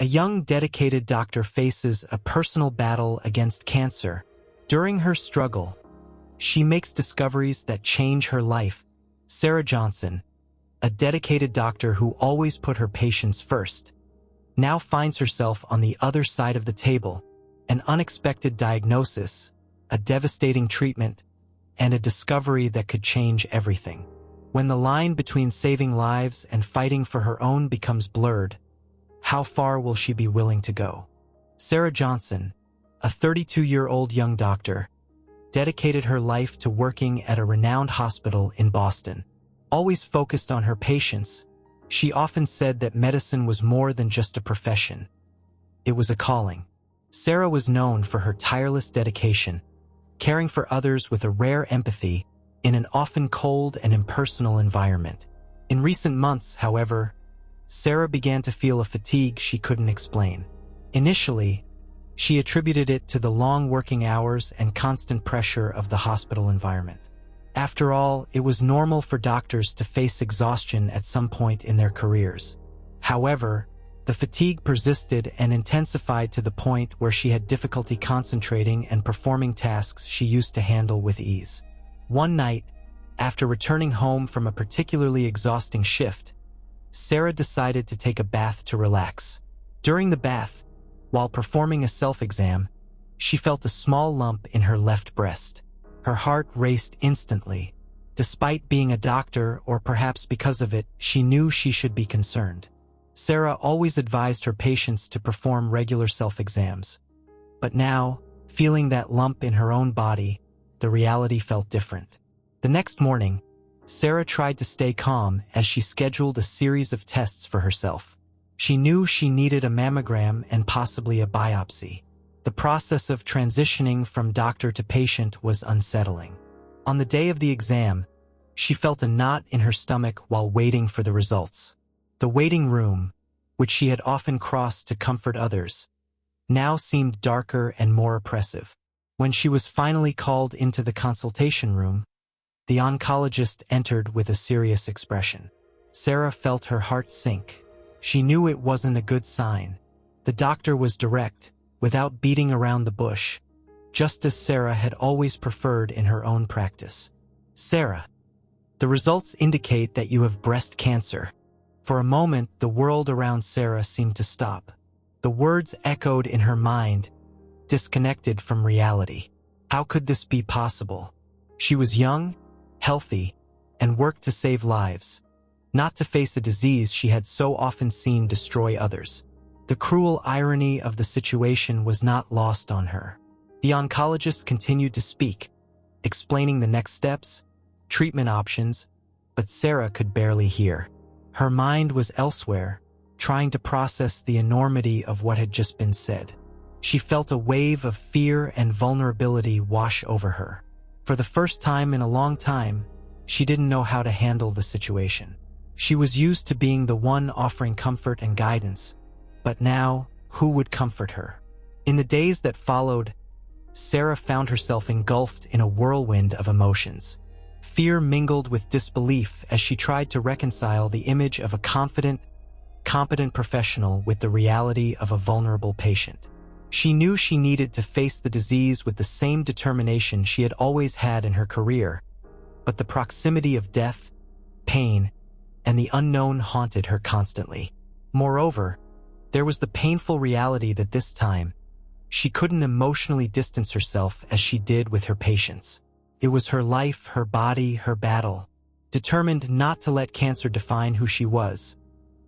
A young, dedicated doctor faces a personal battle against cancer. During her struggle, she makes discoveries that change her life. Sarah Johnson, a dedicated doctor who always put her patients first, now finds herself on the other side of the table. An unexpected diagnosis, a devastating treatment, and a discovery that could change everything. When the line between saving lives and fighting for her own becomes blurred, how far will she be willing to go? Sarah Johnson, a 32-year-old young doctor, dedicated her life to working at a renowned hospital in Boston. Always focused on her patients, she often said that medicine was more than just a profession. It was a calling. Sarah was known for her tireless dedication, caring for others with a rare empathy in an often cold and impersonal environment. In recent months, however, Sarah began to feel a fatigue she couldn't explain. Initially, she attributed it to the long working hours and constant pressure of the hospital environment. After all, it was normal for doctors to face exhaustion at some point in their careers. However, the fatigue persisted and intensified to the point where she had difficulty concentrating and performing tasks she used to handle with ease. One night, after returning home from a particularly exhausting shift, Sarah decided to take a bath to relax. During the bath, while performing a self-exam, she felt a small lump in her left breast. Her heart raced instantly. Despite being a doctor, or perhaps because of it, she knew she should be concerned. Sarah always advised her patients to perform regular self-exams. But now, feeling that lump in her own body, the reality felt different. The next morning, Sarah tried to stay calm as she scheduled a series of tests for herself. She knew she needed a mammogram and possibly a biopsy. The process of transitioning from doctor to patient was unsettling. On the day of the exam, she felt a knot in her stomach while waiting for the results. The waiting room, which she had often crossed to comfort others, now seemed darker and more oppressive. When she was finally called into the consultation room, the oncologist entered with a serious expression. Sarah felt her heart sink. She knew it wasn't a good sign. The doctor was direct, without beating around the bush, just as Sarah had always preferred in her own practice. "Sarah, the results indicate that you have breast cancer." For a moment, the world around Sarah seemed to stop. The words echoed in her mind, disconnected from reality. How could this be possible? She was young, healthy, and worked to save lives, not to face a disease she had so often seen destroy others. The cruel irony of the situation was not lost on her. The oncologist continued to speak, explaining the next steps, treatment options, but Sarah could barely hear. Her mind was elsewhere, trying to process the enormity of what had just been said. She felt a wave of fear and vulnerability wash over her. For the first time in a long time, she didn't know how to handle the situation. She was used to being the one offering comfort and guidance, but now, who would comfort her? In the days that followed, Sarah found herself engulfed in a whirlwind of emotions. Fear mingled with disbelief as she tried to reconcile the image of a confident, competent professional with the reality of a vulnerable patient. She knew she needed to face the disease with the same determination she had always had in her career, but the proximity of death, pain, and the unknown haunted her constantly. Moreover, there was the painful reality that this time, she couldn't emotionally distance herself as she did with her patients. It was her life, her body, her battle. Determined not to let cancer define who she was,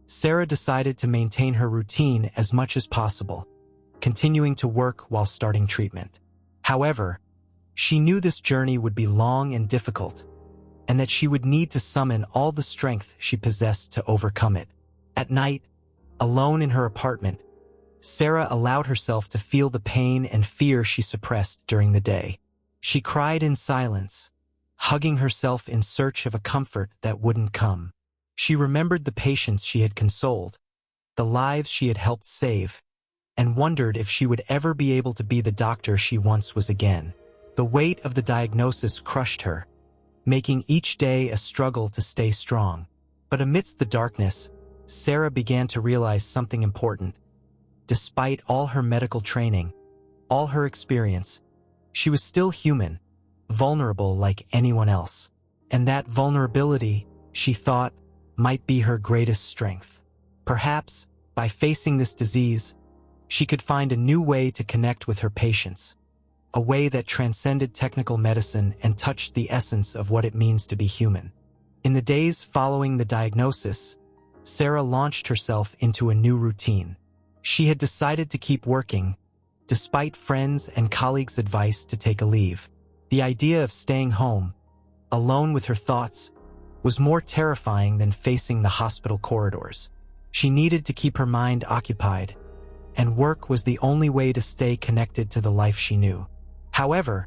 Sarah decided to maintain her routine as much as possible, continuing to work while starting treatment. However, she knew this journey would be long and difficult, and that she would need to summon all the strength she possessed to overcome it. At night, alone in her apartment, Sarah allowed herself to feel the pain and fear she suppressed during the day. She cried in silence, hugging herself in search of a comfort that wouldn't come. She remembered the patients she had consoled, the lives she had helped save, and wondered if she would ever be able to be the doctor she once was again. The weight of the diagnosis crushed her, making each day a struggle to stay strong. But amidst the darkness, Sarah began to realize something important. Despite all her medical training, all her experience, she was still human, vulnerable like anyone else. And that vulnerability, she thought, might be her greatest strength. Perhaps, by facing this disease, she could find a new way to connect with her patients, a way that transcended technical medicine and touched the essence of what it means to be human. In the days following the diagnosis, Sarah launched herself into a new routine. She had decided to keep working, despite friends' and colleagues' advice to take a leave. The idea of staying home, alone with her thoughts, was more terrifying than facing the hospital corridors. She needed to keep her mind occupied, and work was the only way to stay connected to the life she knew. However,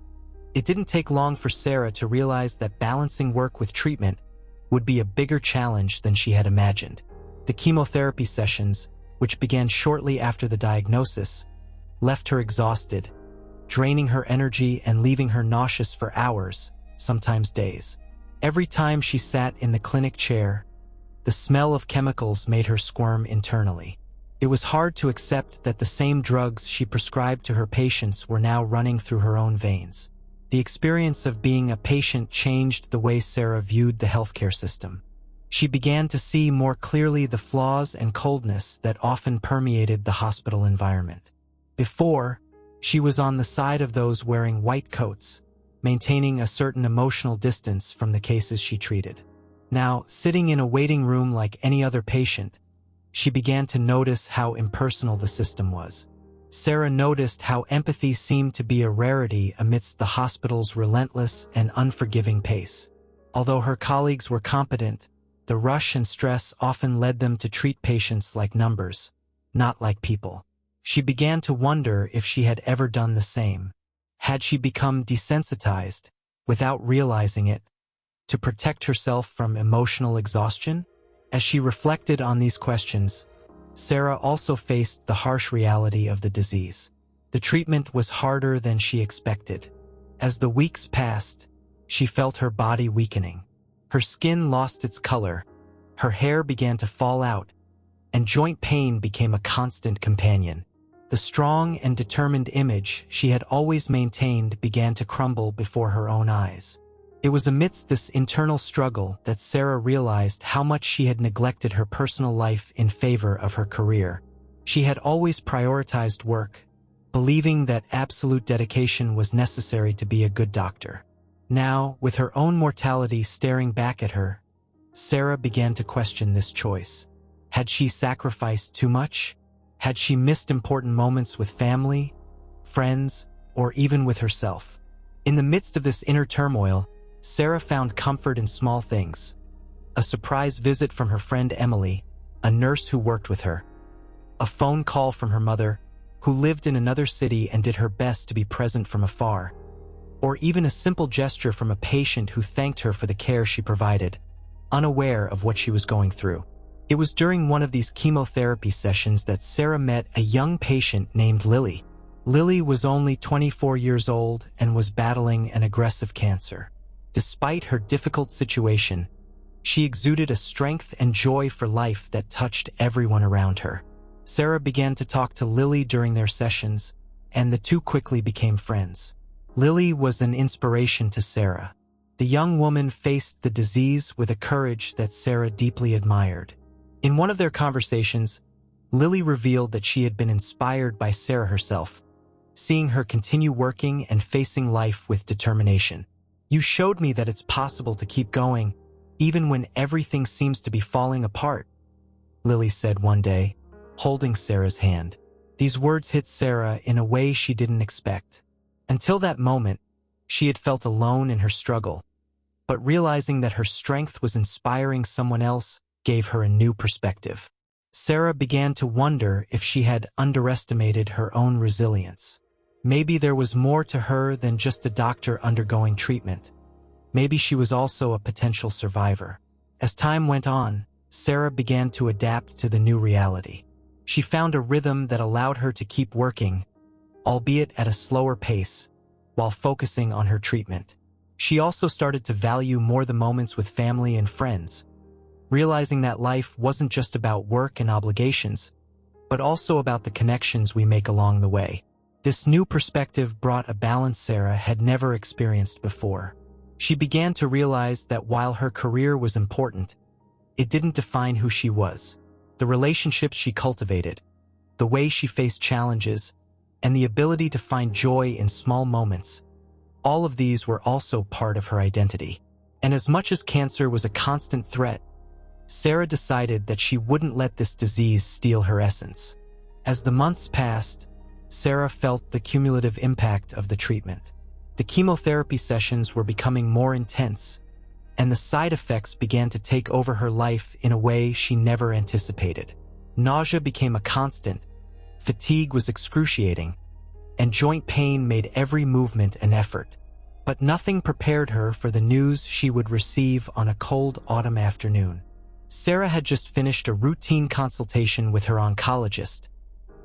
it didn't take long for Sarah to realize that balancing work with treatment would be a bigger challenge than she had imagined. The chemotherapy sessions, which began shortly after the diagnosis, left her exhausted, draining her energy and leaving her nauseous for hours, sometimes days. Every time she sat in the clinic chair, the smell of chemicals made her squirm internally. It was hard to accept that the same drugs she prescribed to her patients were now running through her own veins. The experience of being a patient changed the way Sarah viewed the healthcare system. She began to see more clearly the flaws and coldness that often permeated the hospital environment. Before, she was on the side of those wearing white coats, maintaining a certain emotional distance from the cases she treated. Now, sitting in a waiting room like any other patient, she began to notice how impersonal the system was. Sarah noticed how empathy seemed to be a rarity amidst the hospital's relentless and unforgiving pace. Although her colleagues were competent, the rush and stress often led them to treat patients like numbers, not like people. She began to wonder if she had ever done the same. Had she become desensitized, without realizing it, to protect herself from emotional exhaustion? As she reflected on these questions, Sarah also faced the harsh reality of the disease. The treatment was harder than she expected. As the weeks passed, she felt her body weakening. Her skin lost its color, her hair began to fall out, and joint pain became a constant companion. The strong and determined image she had always maintained began to crumble before her own eyes. It was amidst this internal struggle that Sarah realized how much she had neglected her personal life in favor of her career. She had always prioritized work, believing that absolute dedication was necessary to be a good doctor. Now, with her own mortality staring back at her, Sarah began to question this choice. Had she sacrificed too much? Had she missed important moments with family, friends, or even with herself? In the midst of this inner turmoil, Sarah found comfort in small things. A surprise visit from her friend Emily, a nurse who worked with her. A phone call from her mother, who lived in another city and did her best to be present from afar. Or even a simple gesture from a patient who thanked her for the care she provided, unaware of what she was going through. It was during one of these chemotherapy sessions that Sarah met a young patient named Lily. Lily was only 24 years old and was battling an aggressive cancer. Despite her difficult situation, she exuded a strength and joy for life that touched everyone around her. Sarah began to talk to Lily during their sessions, and the two quickly became friends. Lily was an inspiration to Sarah. The young woman faced the disease with a courage that Sarah deeply admired. In one of their conversations, Lily revealed that she had been inspired by Sarah herself, seeing her continue working and facing life with determination. "You showed me that it's possible to keep going, even when everything seems to be falling apart," Lily said one day, holding Sarah's hand. These words hit Sarah in a way she didn't expect. Until that moment, she had felt alone in her struggle, but realizing that her strength was inspiring someone else gave her a new perspective. Sarah began to wonder if she had underestimated her own resilience. Maybe there was more to her than just a doctor undergoing treatment. Maybe she was also a potential survivor. As time went on, Sarah began to adapt to the new reality. She found a rhythm that allowed her to keep working, albeit at a slower pace, while focusing on her treatment. She also started to value more the moments with family and friends, realizing that life wasn't just about work and obligations, but also about the connections we make along the way. This new perspective brought a balance Sarah had never experienced before. She began to realize that while her career was important, it didn't define who she was. The relationships she cultivated, the way she faced challenges, and the ability to find joy in small moments, all of these were also part of her identity. And as much as cancer was a constant threat, Sarah decided that she wouldn't let this disease steal her essence. As the months passed, Sarah felt the cumulative impact of the treatment. The chemotherapy sessions were becoming more intense, and the side effects began to take over her life in a way she never anticipated. Nausea became a constant, fatigue was excruciating, and joint pain made every movement an effort. But nothing prepared her for the news she would receive on a cold autumn afternoon. Sarah had just finished a routine consultation with her oncologist,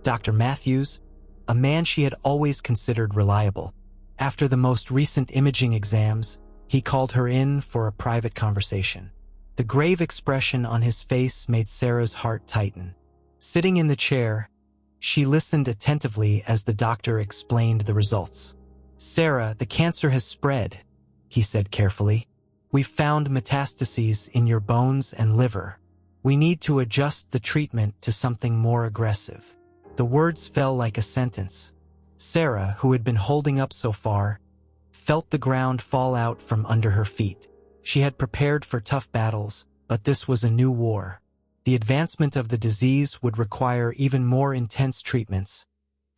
Dr. Matthews, a man she had always considered reliable. After the most recent imaging exams, he called her in for a private conversation. The grave expression on his face made Sarah's heart tighten. Sitting in the chair, she listened attentively as the doctor explained the results. "Sarah, the cancer has spread," he said carefully. "We've found metastases in your bones and liver. We need to adjust the treatment to something more aggressive." The words fell like a sentence. Sarah, who had been holding up so far, felt the ground fall out from under her feet. She had prepared for tough battles, but this was a new war. The advancement of the disease would require even more intense treatments,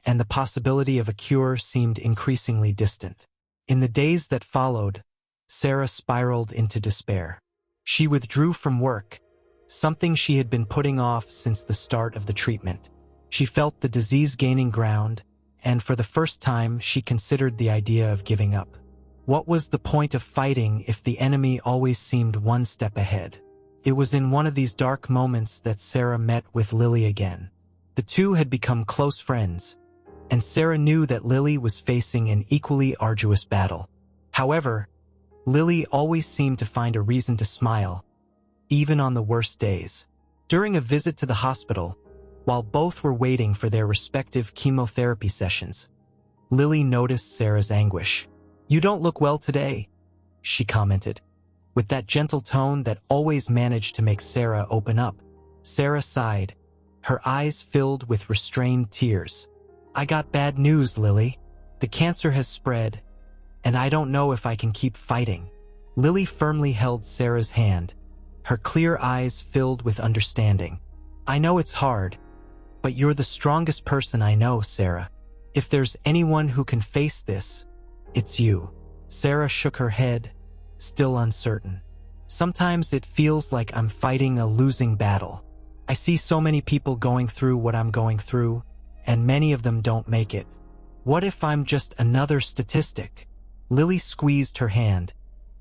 and the possibility of a cure seemed increasingly distant. In the days that followed, Sarah spiraled into despair. She withdrew from work, something she had been putting off since the start of the treatment. She felt the disease gaining ground, and for the first time she considered the idea of giving up. What was the point of fighting if the enemy always seemed one step ahead? It was in one of these dark moments that Sarah met with Lily again. The two had become close friends, and Sarah knew that Lily was facing an equally arduous battle. However, Lily always seemed to find a reason to smile, even on the worst days. During a visit to the hospital, while both were waiting for their respective chemotherapy sessions, Lily noticed Sarah's anguish. "You don't look well today," she commented, with that gentle tone that always managed to make Sarah open up. Sarah sighed, her eyes filled with restrained tears. "I got bad news, Lily. The cancer has spread, and I don't know if I can keep fighting." Lily firmly held Sarah's hand, her clear eyes filled with understanding. "I know it's hard, but you're the strongest person I know, Sarah. If there's anyone who can face this, it's you." Sarah shook her head, still uncertain. "Sometimes it feels like I'm fighting a losing battle. I see so many people going through what I'm going through, and many of them don't make it. What if I'm just another statistic?" Lily squeezed her hand,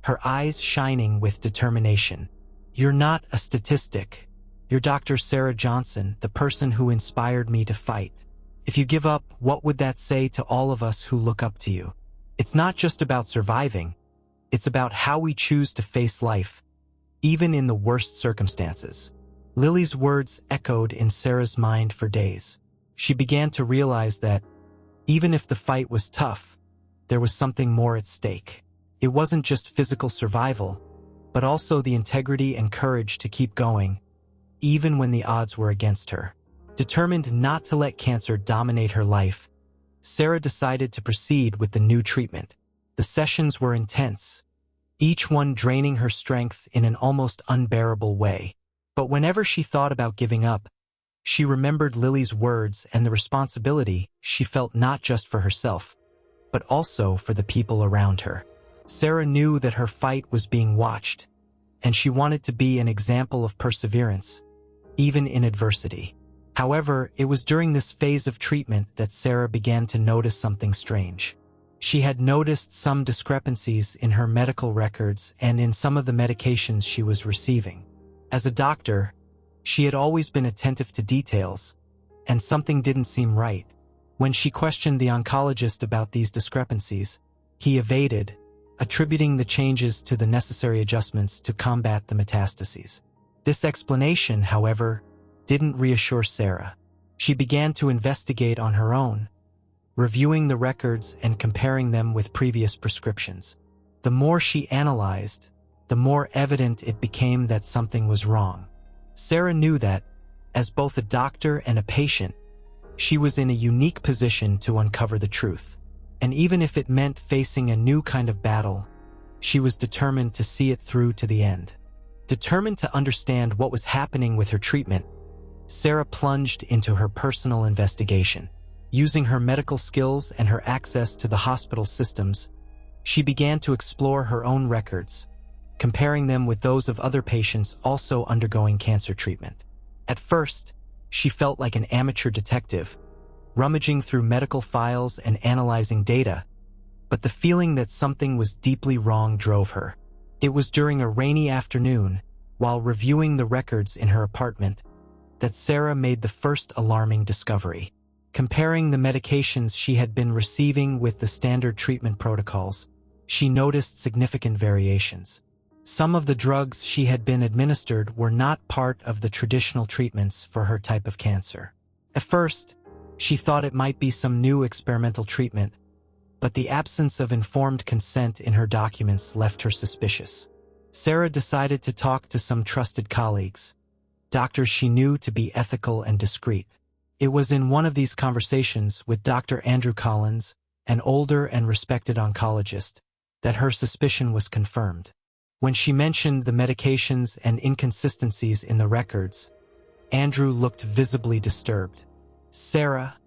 her eyes shining with determination. "You're not a statistic. You're Dr. Sarah Johnson, the person who inspired me to fight. If you give up, what would that say to all of us who look up to you? It's not just about surviving. It's about how we choose to face life, even in the worst circumstances." Lily's words echoed in Sarah's mind for days. She began to realize that, even if the fight was tough, there was something more at stake. It wasn't just physical survival, but also the integrity and courage to keep going, even when the odds were against her. Determined not to let cancer dominate her life, Sarah decided to proceed with the new treatment. The sessions were intense, each one draining her strength in an almost unbearable way. But whenever she thought about giving up, she remembered Lily's words and the responsibility she felt not just for herself, but also for the people around her. Sarah knew that her fight was being watched, and she wanted to be an example of perseverance, even in adversity. However, it was during this phase of treatment that Sarah began to notice something strange. She had noticed some discrepancies in her medical records and in some of the medications she was receiving. As a doctor, she had always been attentive to details, and something didn't seem right. When she questioned the oncologist about these discrepancies, he evaded, attributing the changes to the necessary adjustments to combat the metastases. This explanation, however, didn't reassure Sarah. She began to investigate on her own, reviewing the records and comparing them with previous prescriptions. The more she analyzed, the more evident it became that something was wrong. Sarah knew that, as both a doctor and a patient, she was in a unique position to uncover the truth. And even if it meant facing a new kind of battle, she was determined to see it through to the end. Determined to understand what was happening with her treatment, Sarah plunged into her personal investigation. Using her medical skills and her access to the hospital systems, she began to explore her own records, comparing them with those of other patients also undergoing cancer treatment. At first, she felt like an amateur detective, rummaging through medical files and analyzing data, but the feeling that something was deeply wrong drove her. It was during a rainy afternoon, while reviewing the records in her apartment, that Sarah made the first alarming discovery. Comparing the medications she had been receiving with the standard treatment protocols, she noticed significant variations. Some of the drugs she had been administered were not part of the traditional treatments for her type of cancer. At first, she thought it might be some new experimental treatment, but the absence of informed consent in her documents left her suspicious. Sarah decided to talk to some trusted colleagues, doctors she knew to be ethical and discreet. It was in one of these conversations with Dr. Andrew Collins, an older and respected oncologist, that her suspicion was confirmed. When she mentioned the medications and inconsistencies in the records, Andrew looked visibly disturbed. "Sarah,"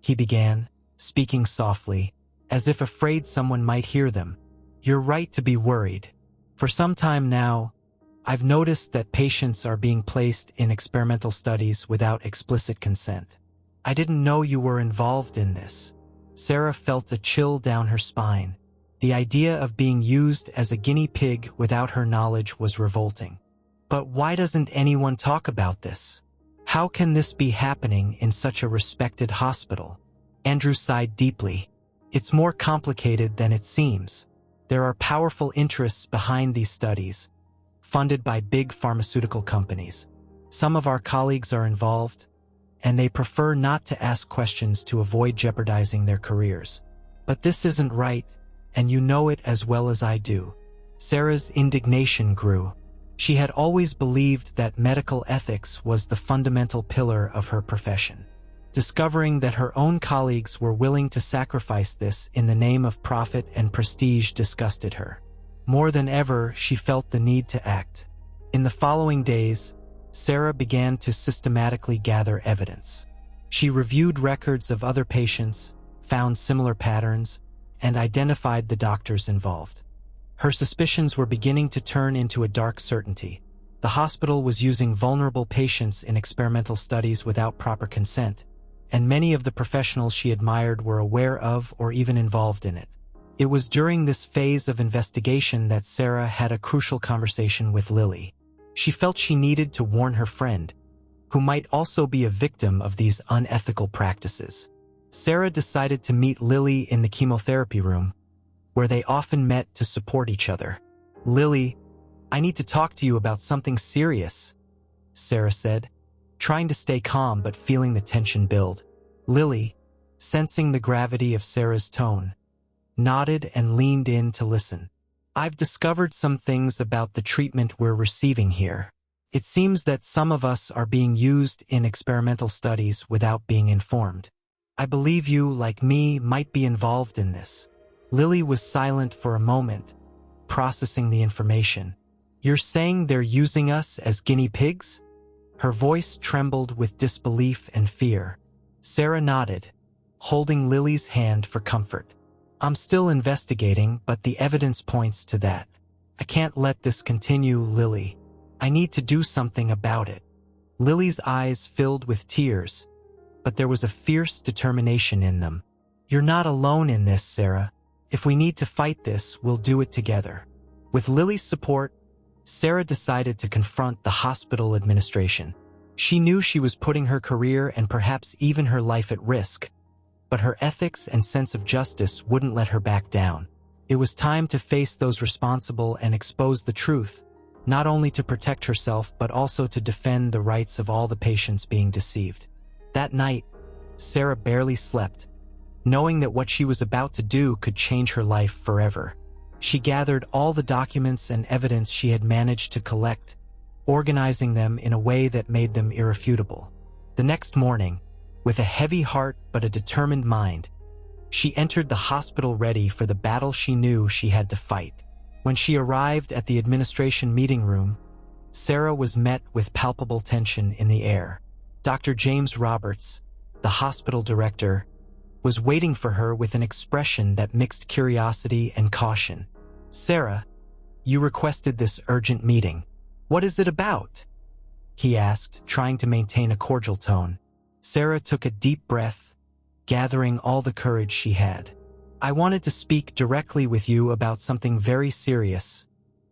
he began, speaking softly, as if afraid someone might hear them, "you're right to be worried. For some time now, I've noticed that patients are being placed in experimental studies without explicit consent. I didn't know you were involved in this." Sarah felt a chill down her spine. The idea of being used as a guinea pig without her knowledge was revolting. But why doesn't anyone talk about this? How can this be happening in such a respected hospital? Andrew sighed deeply. It's more complicated than it seems. There are powerful interests behind these studies, funded by big pharmaceutical companies. Some of our colleagues are involved, and they prefer not to ask questions to avoid jeopardizing their careers. But this isn't right, and you know it as well as I do. Sarah's indignation grew. She had always believed that medical ethics was the fundamental pillar of her profession. Discovering that her own colleagues were willing to sacrifice this in the name of profit and prestige disgusted her. More than ever, she felt the need to act. In the following days, Sarah began to systematically gather evidence. She reviewed records of other patients, found similar patterns, and identified the doctors involved. Her suspicions were beginning to turn into a dark certainty. The hospital was using vulnerable patients in experimental studies without proper consent, and many of the professionals she admired were aware of or even involved in it. It was during this phase of investigation that Sarah had a crucial conversation with Lily. She felt she needed to warn her friend, who might also be a victim of these unethical practices. Sarah decided to meet Lily in the chemotherapy room, where they often met to support each other. "Lily, I need to talk to you about something serious," Sarah said, trying to stay calm but feeling the tension build. Lily, sensing the gravity of Sarah's tone, nodded and leaned in to listen. "I've discovered some things about the treatment we're receiving here. It seems that some of us are being used in experimental studies without being informed. I believe you, like me, might be involved in this." Lily was silent for a moment, processing the information. "You're saying they're using us as guinea pigs?" Her voice trembled with disbelief and fear. Sarah nodded, holding Lily's hand for comfort. "I'm still investigating, but the evidence points to that. I can't let this continue, Lily. I need to do something about it." Lily's eyes filled with tears, but there was a fierce determination in them. "You're not alone in this, Sarah. If we need to fight this, we'll do it together." With Lily's support, Sarah decided to confront the hospital administration. She knew she was putting her career and perhaps even her life at risk, but her ethics and sense of justice wouldn't let her back down. It was time to face those responsible and expose the truth, not only to protect herself but also to defend the rights of all the patients being deceived. That night, Sarah barely slept, knowing that what she was about to do could change her life forever. She gathered all the documents and evidence she had managed to collect, organizing them in a way that made them irrefutable. The next morning, with a heavy heart but a determined mind, she entered the hospital ready for the battle she knew she had to fight. When she arrived at the administration meeting room, Sarah was met with palpable tension in the air. Dr. James Roberts, the hospital director, was waiting for her with an expression that mixed curiosity and caution. "Sarah, you requested this urgent meeting. What is it about?" he asked, trying to maintain a cordial tone. Sarah took a deep breath, gathering all the courage she had. "I wanted to speak directly with you about something very serious,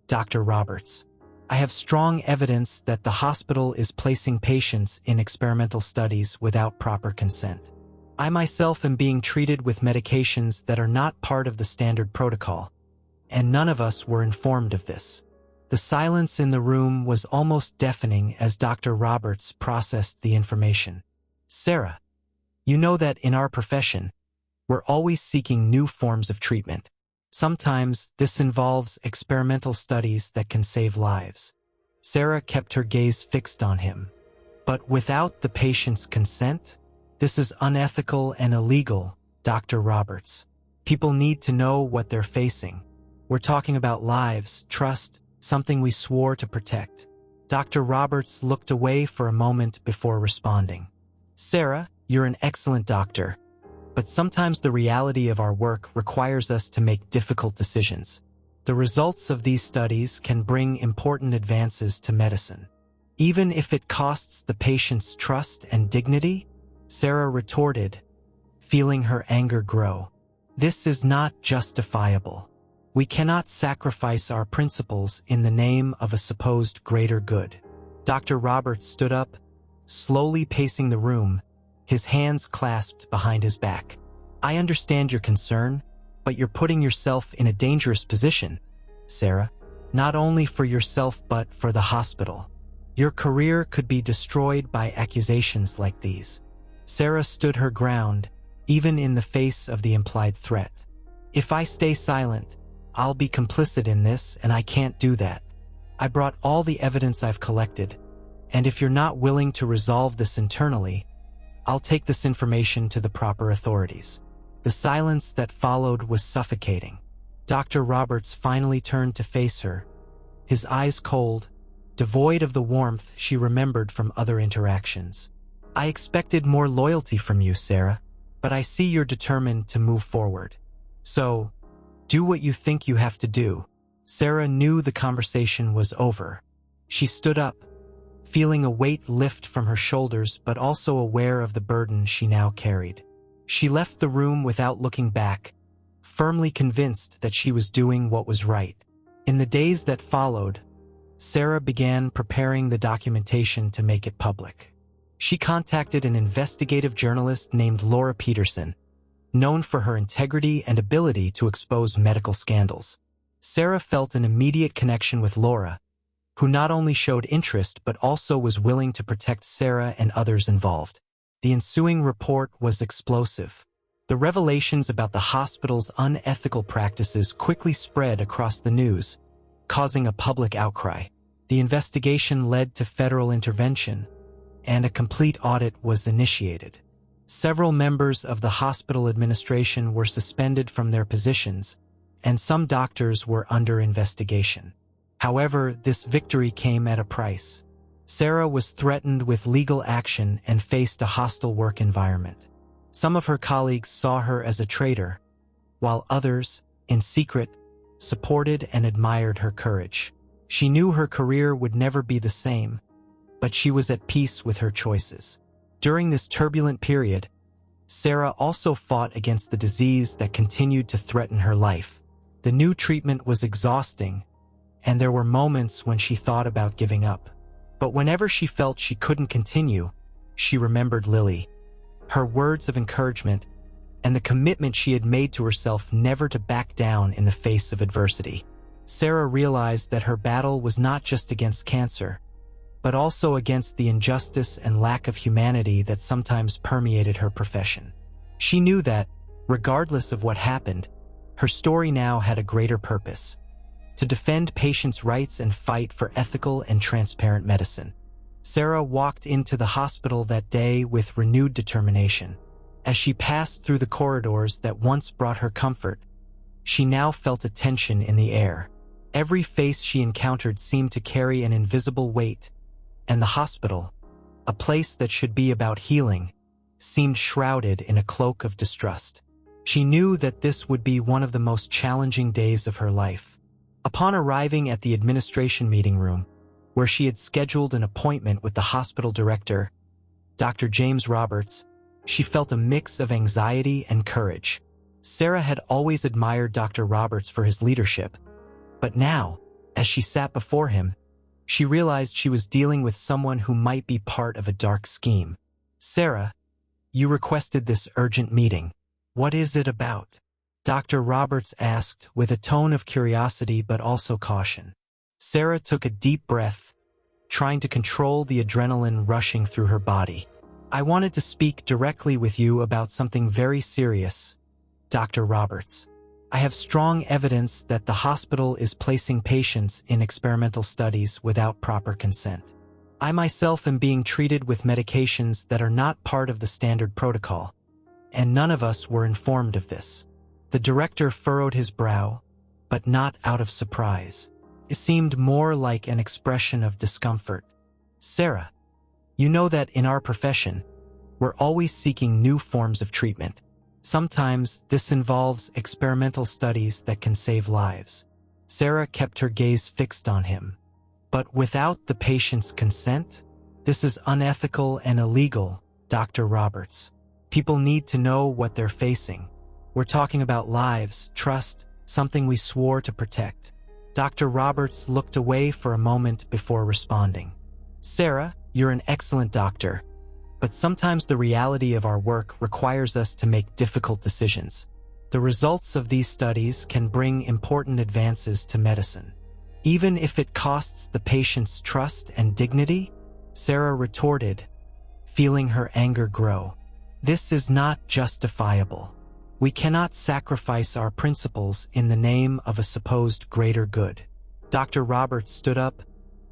Dr. Roberts. I have strong evidence that the hospital is placing patients in experimental studies without proper consent. I myself am being treated with medications that are not part of the standard protocol, and none of us were informed of this." The silence in the room was almost deafening as Dr. Roberts processed the information. "Sarah, you know that in our profession, we're always seeking new forms of treatment. Sometimes this involves experimental studies that can save lives." Sarah kept her gaze fixed on him. "But without the patient's consent? This is unethical and illegal, Dr. Roberts. People need to know what they're facing. We're talking about lives, trust, something we swore to protect." Dr. Roberts looked away for a moment before responding. "Sarah, you're an excellent doctor, but sometimes the reality of our work requires us to make difficult decisions. The results of these studies can bring important advances to medicine, even if it costs the patient's trust and dignity," Sarah retorted, feeling her anger grow. "This is not justifiable. We cannot sacrifice our principles in the name of a supposed greater good." Dr. Roberts stood up, slowly pacing the room, his hands clasped behind his back. "I understand your concern, but you're putting yourself in a dangerous position, Sarah. Not only for yourself but for the hospital. Your career could be destroyed by accusations like these." Sarah stood her ground, even in the face of the implied threat. "If I stay silent, I'll be complicit in this, and I can't do that. I brought all the evidence I've collected, and if you're not willing to resolve this internally, I'll take this information to the proper authorities." The silence that followed was suffocating. Dr. Roberts finally turned to face her, his eyes cold, devoid of the warmth she remembered from other interactions. "I expected more loyalty from you, Sarah, but I see you're determined to move forward. So, do what you think you have to do." Sarah knew the conversation was over. She stood up, feeling a weight lift from her shoulders but also aware of the burden she now carried. She left the room without looking back, firmly convinced that she was doing what was right. In the days that followed, Sarah began preparing the documentation to make it public. She contacted an investigative journalist named Laura Peterson, known for her integrity and ability to expose medical scandals. Sarah felt an immediate connection with Laura, who not only showed interest but also was willing to protect Sarah and others involved. The ensuing report was explosive. The revelations about the hospital's unethical practices quickly spread across the news, causing a public outcry. The investigation led to federal intervention, and a complete audit was initiated. Several members of the hospital administration were suspended from their positions, and some doctors were under investigation. However, this victory came at a price. Sarah was threatened with legal action and faced a hostile work environment. Some of her colleagues saw her as a traitor, while others, in secret, supported and admired her courage. She knew her career would never be the same, but she was at peace with her choices. During this turbulent period, Sarah also fought against the disease that continued to threaten her life. The new treatment was exhausting, and there were moments when she thought about giving up. But whenever she felt she couldn't continue, she remembered Lily, her words of encouragement, and the commitment she had made to herself never to back down in the face of adversity. Sarah realized that her battle was not just against cancer, but also against the injustice and lack of humanity that sometimes permeated her profession. She knew that, regardless of what happened, her story now had a greater purpose: to defend patients' rights and fight for ethical and transparent medicine. Sarah walked into the hospital that day with renewed determination. As she passed through the corridors that once brought her comfort, she now felt a tension in the air. Every face she encountered seemed to carry an invisible weight, and the hospital, a place that should be about healing, seemed shrouded in a cloak of distrust. She knew that this would be one of the most challenging days of her life. Upon arriving at the administration meeting room, where she had scheduled an appointment with the hospital director, Dr. James Roberts, she felt a mix of anxiety and courage. Sarah had always admired Dr. Roberts for his leadership, but now, as she sat before him, she realized she was dealing with someone who might be part of a dark scheme. "Sarah, you requested this urgent meeting. What is it about?" Dr. Roberts asked with a tone of curiosity but also caution. Sarah took a deep breath, trying to control the adrenaline rushing through her body. "I wanted to speak directly with you about something very serious, Dr. Roberts. I have strong evidence that the hospital is placing patients in experimental studies without proper consent. I myself am being treated with medications that are not part of the standard protocol, and none of us were informed of this." The director furrowed his brow, but not out of surprise. It seemed more like an expression of discomfort. "Sarah, you know that in our profession, we're always seeking new forms of treatment. Sometimes this involves experimental studies that can save lives." Sarah kept her gaze fixed on him. "But without the patient's consent? This is unethical and illegal, Dr. Roberts. People need to know what they're facing. We're talking about lives, trust, something we swore to protect." Dr. Roberts looked away for a moment before responding. "Sarah, you're an excellent doctor, but sometimes the reality of our work requires us to make difficult decisions. The results of these studies can bring important advances to medicine, even if it costs the patient's trust and dignity," Sarah retorted, feeling her anger grow. "This is not justifiable. We cannot sacrifice our principles in the name of a supposed greater good." Dr. Roberts stood up,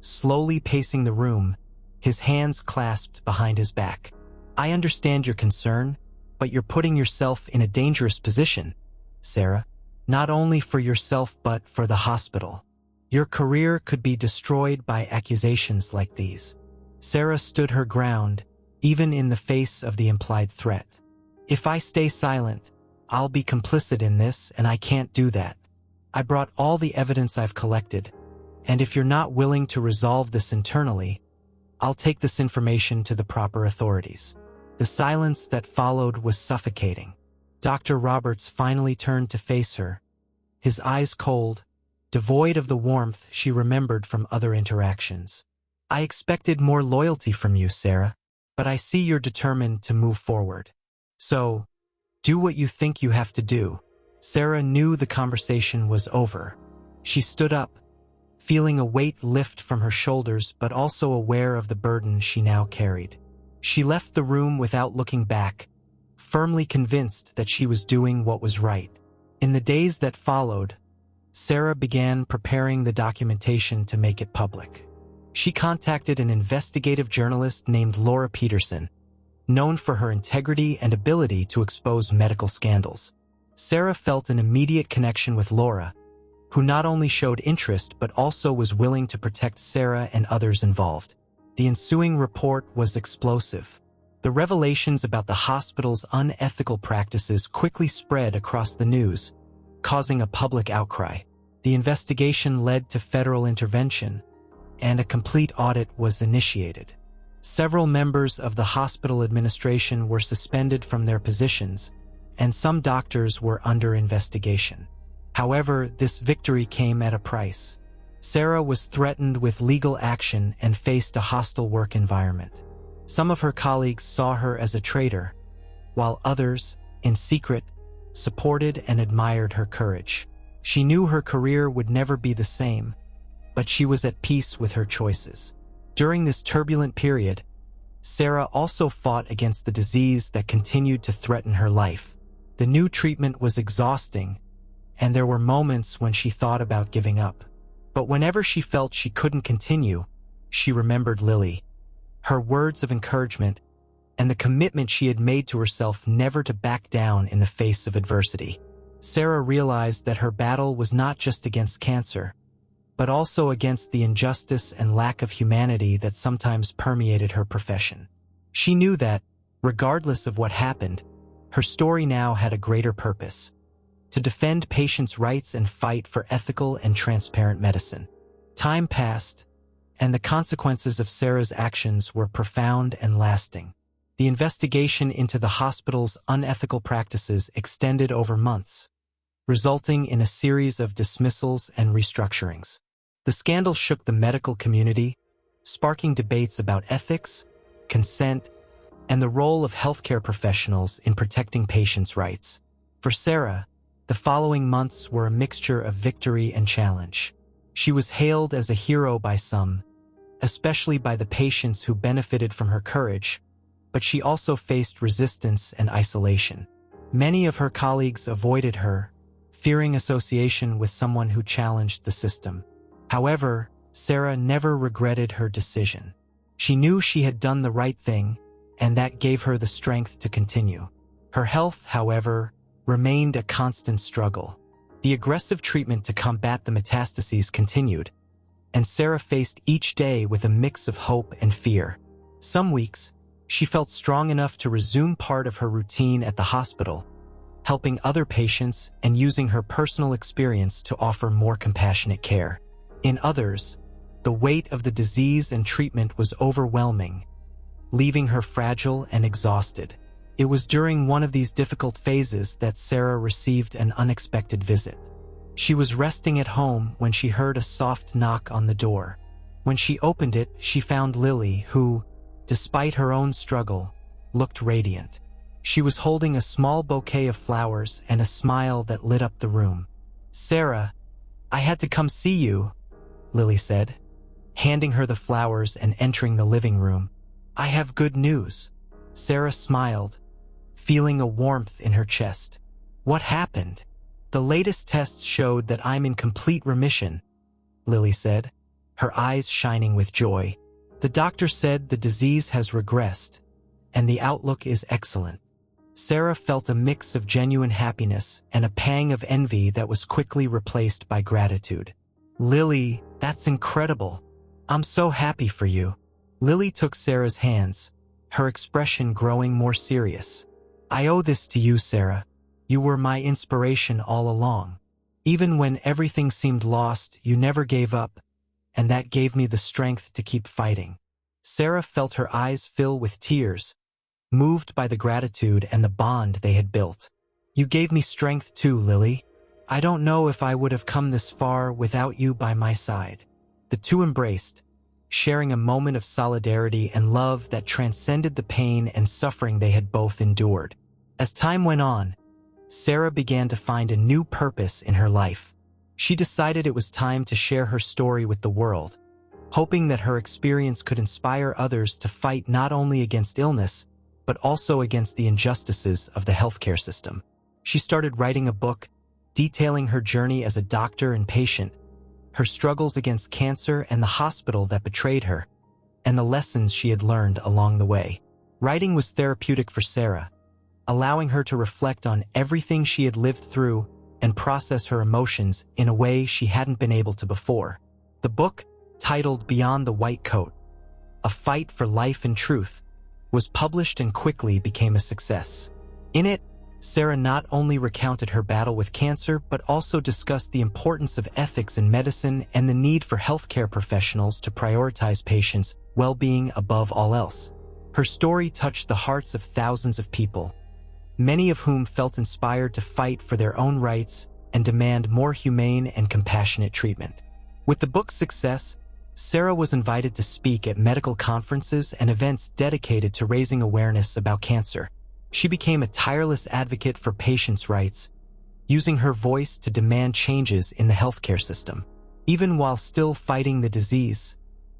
slowly pacing the room, his hands clasped behind his back. "I understand your concern, but you're putting yourself in a dangerous position, Sarah. Not only for yourself but for the hospital. Your career could be destroyed by accusations like these." Sarah stood her ground, even in the face of the implied threat. "If I stay silent, I'll be complicit in this, and I can't do that. I brought all the evidence I've collected, and if you're not willing to resolve this internally, I'll take this information to the proper authorities." The silence that followed was suffocating. Dr. Roberts finally turned to face her, his eyes cold, devoid of the warmth she remembered from other interactions. "I expected more loyalty from you, Sarah, but I see you're determined to move forward. So, do what you think you have to do." Sarah knew the conversation was over. She stood up, feeling a weight lift from her shoulders but also aware of the burden she now carried. She left the room without looking back, firmly convinced that she was doing what was right. In the days that followed, Sarah began preparing the documentation to make it public. She contacted an investigative journalist named Laura Peterson, known for her integrity and ability to expose medical scandals. Sarah felt an immediate connection with Laura, who not only showed interest but also was willing to protect Sarah and others involved. The ensuing report was explosive. The revelations about the hospital's unethical practices quickly spread across the news, causing a public outcry. The investigation led to federal intervention, and a complete audit was initiated. Several members of the hospital administration were suspended from their positions, and some doctors were under investigation. However, this victory came at a price. Sarah was threatened with legal action and faced a hostile work environment. Some of her colleagues saw her as a traitor, while others, in secret, supported and admired her courage. She knew her career would never be the same, but she was at peace with her choices. During this turbulent period, Sarah also fought against the disease that continued to threaten her life. The new treatment was exhausting, and there were moments when she thought about giving up. But whenever she felt she couldn't continue, she remembered Lily, her words of encouragement, and the commitment she had made to herself never to back down in the face of adversity. Sarah realized that her battle was not just against cancer, but also against the injustice and lack of humanity that sometimes permeated her profession. She knew that, regardless of what happened, her story now had a greater purpose: to defend patients' rights and fight for ethical and transparent medicine. Time passed, and the consequences of Sarah's actions were profound and lasting. The investigation into the hospital's unethical practices extended over months, resulting in a series of dismissals and restructurings. The scandal shook the medical community, sparking debates about ethics, consent, and the role of healthcare professionals in protecting patients' rights. For Sarah, the following months were a mixture of victory and challenge. She was hailed as a hero by some, especially by the patients who benefited from her courage, but she also faced resistance and isolation. Many of her colleagues avoided her, fearing association with someone who challenged the system. However, Sarah never regretted her decision. She knew she had done the right thing, and that gave her the strength to continue. Her health, however, remained a constant struggle. The aggressive treatment to combat the metastases continued, and Sarah faced each day with a mix of hope and fear. Some weeks, she felt strong enough to resume part of her routine at the hospital, helping other patients and using her personal experience to offer more compassionate care. In others, the weight of the disease and treatment was overwhelming, leaving her fragile and exhausted. It was during one of these difficult phases that Sarah received an unexpected visit. She was resting at home when she heard a soft knock on the door. When she opened it, she found Lily, who, despite her own struggle, looked radiant. She was holding a small bouquet of flowers and a smile that lit up the room. "Sarah, I had to come see you," Lily said, handing her the flowers and entering the living room. "I have good news." Sarah smiled, feeling a warmth in her chest. "What happened?" "The latest tests showed that I'm in complete remission," Lily said, her eyes shining with joy. "The doctor said the disease has regressed, and the outlook is excellent." Sarah felt a mix of genuine happiness and a pang of envy that was quickly replaced by gratitude. "Lily, that's incredible. I'm so happy for you." Lily took Sarah's hands, her expression growing more serious. "I owe this to you, Sarah. You were my inspiration all along. Even when everything seemed lost, you never gave up, and that gave me the strength to keep fighting." Sarah felt her eyes fill with tears, moved by the gratitude and the bond they had built. "You gave me strength too, Lily. I don't know if I would have come this far without you by my side." The two embraced, sharing a moment of solidarity and love that transcended the pain and suffering they had both endured. As time went on, Sarah began to find a new purpose in her life. She decided it was time to share her story with the world, hoping that her experience could inspire others to fight not only against illness, but also against the injustices of the healthcare system. She started writing a book, detailing her journey as a doctor and patient, her struggles against cancer and the hospital that betrayed her, and the lessons she had learned along the way. Writing was therapeutic for Sarah, allowing her to reflect on everything she had lived through and process her emotions in a way she hadn't been able to before. The book, titled Beyond the White Coat, A Fight for Life and Truth, was published and quickly became a success. In it, Sarah not only recounted her battle with cancer, but also discussed the importance of ethics in medicine and the need for healthcare professionals to prioritize patients' well-being above all else. Her story touched the hearts of thousands of people, many of whom felt inspired to fight for their own rights and demand more humane and compassionate treatment. With the book's success, Sarah was invited to speak at medical conferences and events dedicated to raising awareness about cancer. She became a tireless advocate for patients' rights, using her voice to demand changes in the healthcare system. Even while still fighting the disease,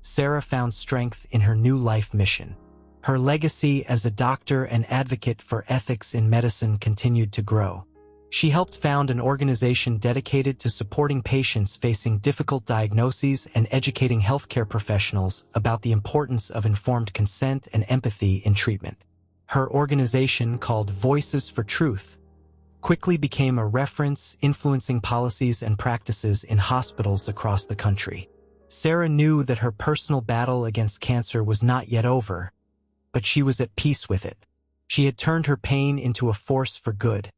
Sarah found strength in her new life mission. Her legacy as a doctor and advocate for ethics in medicine continued to grow. She helped found an organization dedicated to supporting patients facing difficult diagnoses and educating healthcare professionals about the importance of informed consent and empathy in treatment. Her organization, called Voices for Truth, quickly became a reference influencing policies and practices in hospitals across the country. Sarah knew that her personal battle against cancer was not yet over, but she was at peace with it. She had turned her pain into a force for good,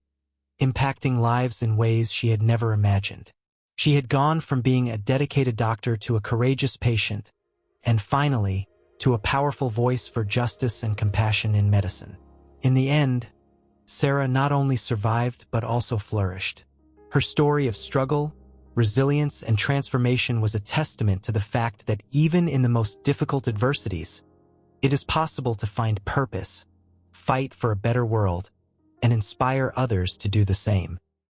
impacting lives in ways she had never imagined. She had gone from being a dedicated doctor to a courageous patient, and finally, to a powerful voice for justice and compassion in medicine. In the end, Sarah not only survived but also flourished. Her story of struggle, resilience, and transformation was a testament to the fact that even in the most difficult adversities, it is possible to find purpose, fight for a better world, and inspire others to do the same.